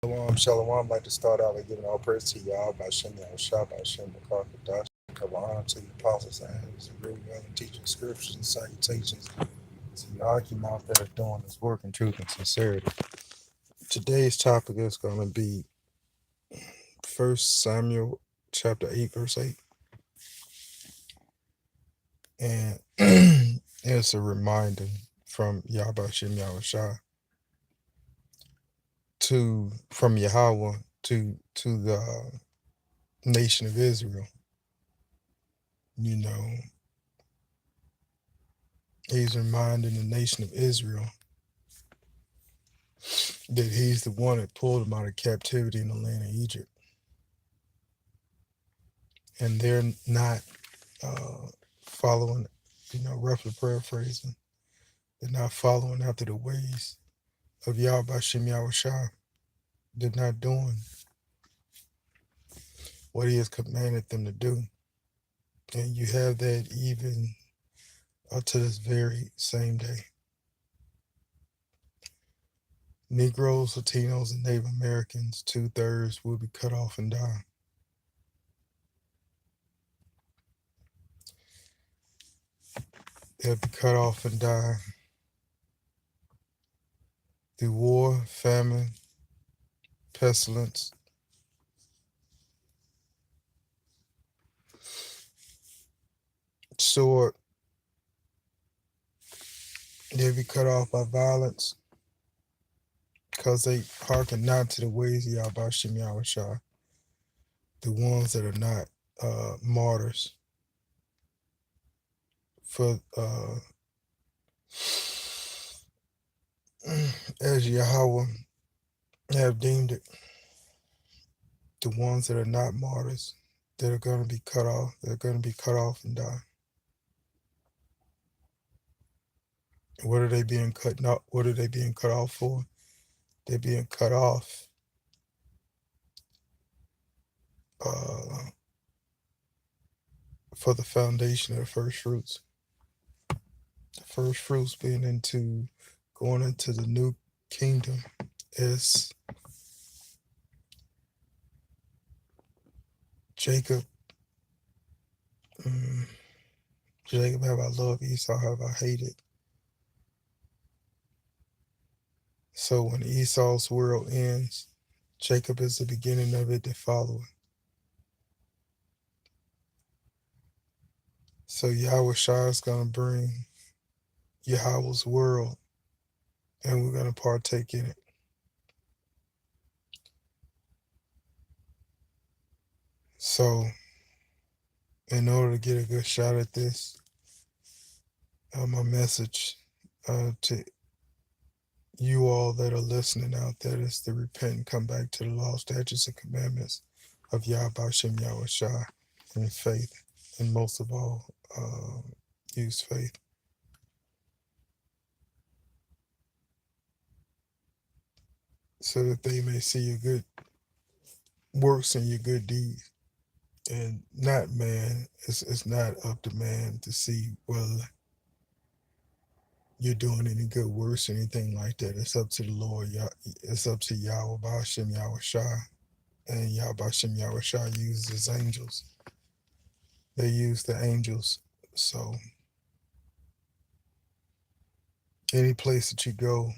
Shalom, shalom. I'd like to start out by giving all praise to Yah, by Shem Yahushua, by Shem Makar Cover honor to the apostles and who's really well in teaching scriptures and salutations to Yakim out there doing this work in truth and sincerity. Today's topic is going to be 1 Samuel chapter 8, verse 8. And it's a reminder from Yah by Shem Yahushua from Yahweh to the nation of Israel. You know, he's reminding the nation of Israel that he's the one that pulled them out of captivity in the land of Egypt. And they're not following, roughly paraphrasing, they're not following after the ways of Yahweh Shem Yahushua. They're not doing what he has commanded them to do. And you have that even up to this very same day. Negroes, Latinos, and Native Americans, 2/3 will be cut off and die. They'll be cut off and die through war, famine, pestilence, sword. They'll be cut off by violence because they hearken not to the ways of Yahweh Shem Yahushua, the ones that are not martyrs for as Yahweh have deemed it, the ones that are not martyrs that are going to be cut off, they're going to be cut off and die. What are they being cut off for? They're being cut off for the foundation of the first fruits. The first fruits being going into the new kingdom is Jacob. Jacob have I loved, Esau have I hated. So when Esau's world ends, Jacob is the beginning of it to follow it. So Yahweh Shai is going to bring Yahweh's world, and we're going to partake in it. So in order to get a good shot at this, my message to you all that are listening out there is to repent and come back to the law, statutes, and commandments of Yahweh Shem Yahushua in faith, and most of all, use faith. So that they may see your good works and your good deeds. And not man, it's not up to man to see whether you're doing any good works or anything like that. It's up to the Lord. It's up to Yahweh Shem Yahushua. And Yahweh Shem Yahushua uses his angels. They use the angels. So any place that you go,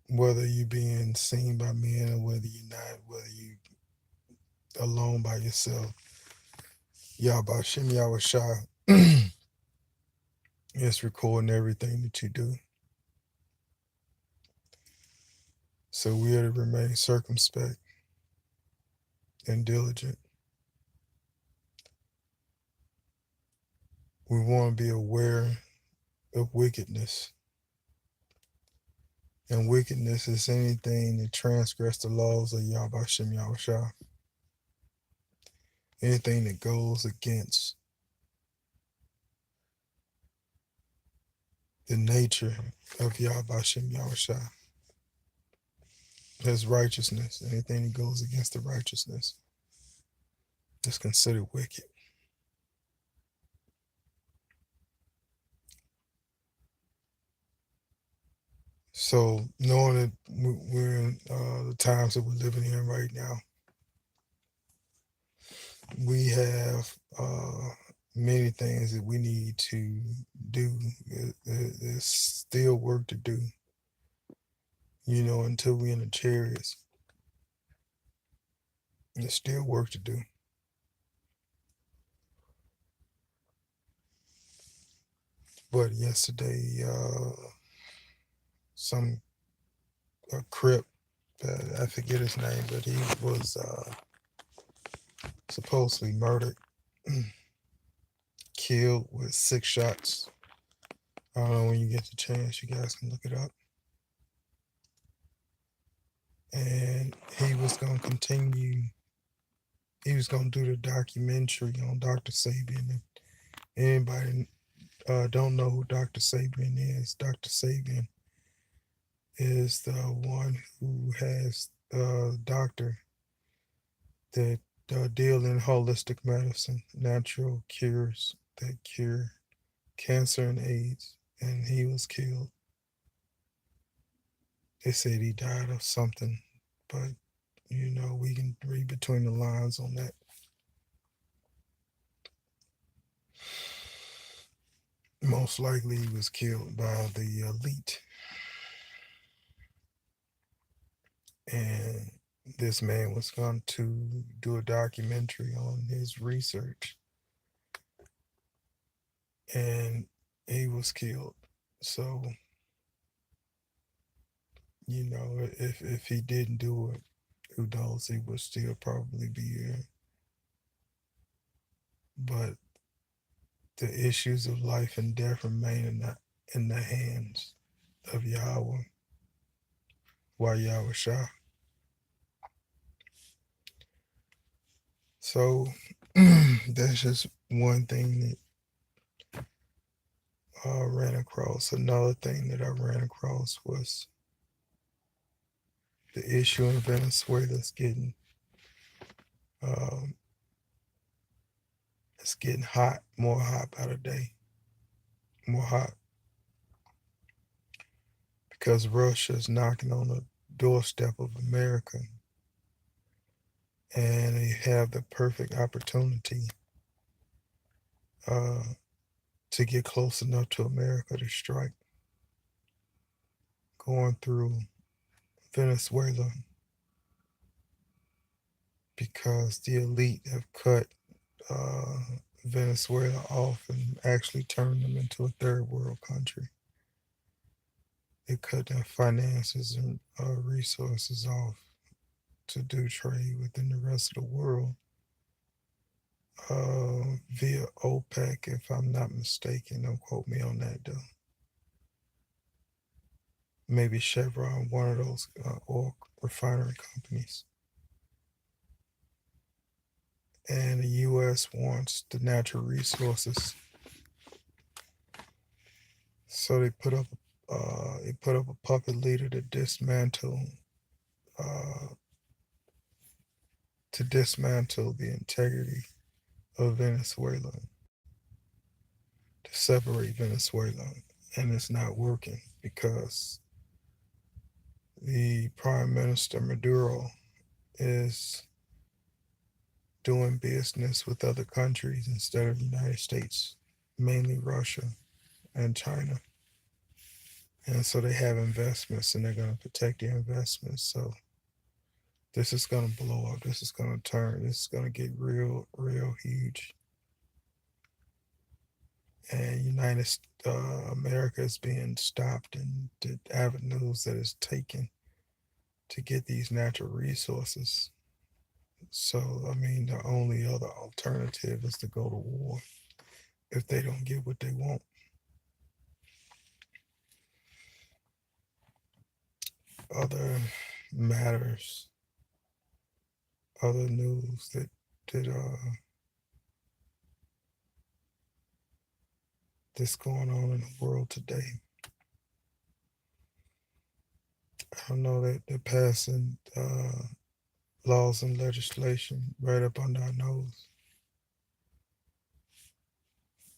whether you're being seen by men or whether you're not, whether you alone by yourself, Yahweh Shem Yahushua is recording everything that you do. So we are to remain circumspect and diligent. We want to be aware of wickedness. And wickedness is anything that transgress the laws of Yahweh Shem Yahushua. Anything that goes against the nature of Yahweh Shem Yahushua. His righteousness, anything that goes against the righteousness is considered wicked. So knowing that we're in the times that we're living in right now. We have many things that we need to do. There's still work to do, until we're in the chariots. There's still work to do. But yesterday, some Crip, I forget his name, but he was supposedly murdered, killed with 6 shots. I don't know, when you get the chance, you guys can look it up. And he was going to continue, he was going to do the documentary on Dr. Sabian. If anybody don't know who Dr. Sabian is, Dr. Sabian is the one who has doctor that deal in holistic medicine, natural cures that cure cancer and AIDS. And he was killed. They said he died of something, but we can read between the lines on that. Most likely he was killed by the elite. And this man was going to do a documentary on his research. And he was killed. So, if he didn't do it, who knows, he would still probably be here. But the issues of life and death remain in the hands of Yahweh, Yahweh Shah. So that's just one thing that I ran across. Another thing that I ran across was the issue in Venezuela is um, getting hot, more hot by the day, more hot, because Russia is knocking on the doorstep of America, and they have the perfect opportunity to get close enough to America to strike, going through Venezuela, because the elite have cut Venezuela off and actually turned them into a third world country. They cut their finances and resources off to do trade within the rest of the world via OPEC, if I'm not mistaken. Don't quote me on that, though. Maybe Chevron, one of those oil refinery companies. And the U.S. wants the natural resources, so they put up a puppet leader to dismantle the integrity of Venezuela, to separate Venezuela, and it's not working because the Prime Minister Maduro is doing business with other countries instead of the United States, mainly Russia and China. And so they have investments, and they're going to protect the investments. So this is going to blow up. This is going to turn. This is going to get real, real huge. And America is being stopped, and the avenues that it's taken to get these natural resources. So, the only other alternative is to go to war if they don't get what they want. Other matters, other news that's going on in the world today. I don't know that they're passing laws and legislation right up under our nose.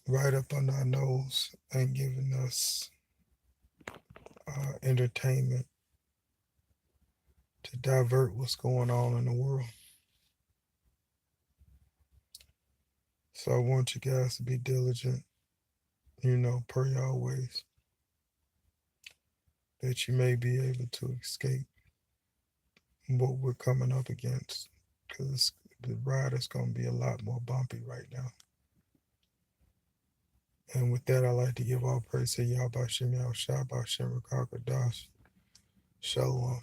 Right up under our nose, and giving us entertainment to divert what's going on in the world. So I want you guys to be diligent, pray always, that you may be able to escape what we're coming up against, because the ride is going to be a lot more bumpy right now. And with that, I'd like to give all praise to Yahweh Shem Yahushua, Shem Rakakadash. Shalom.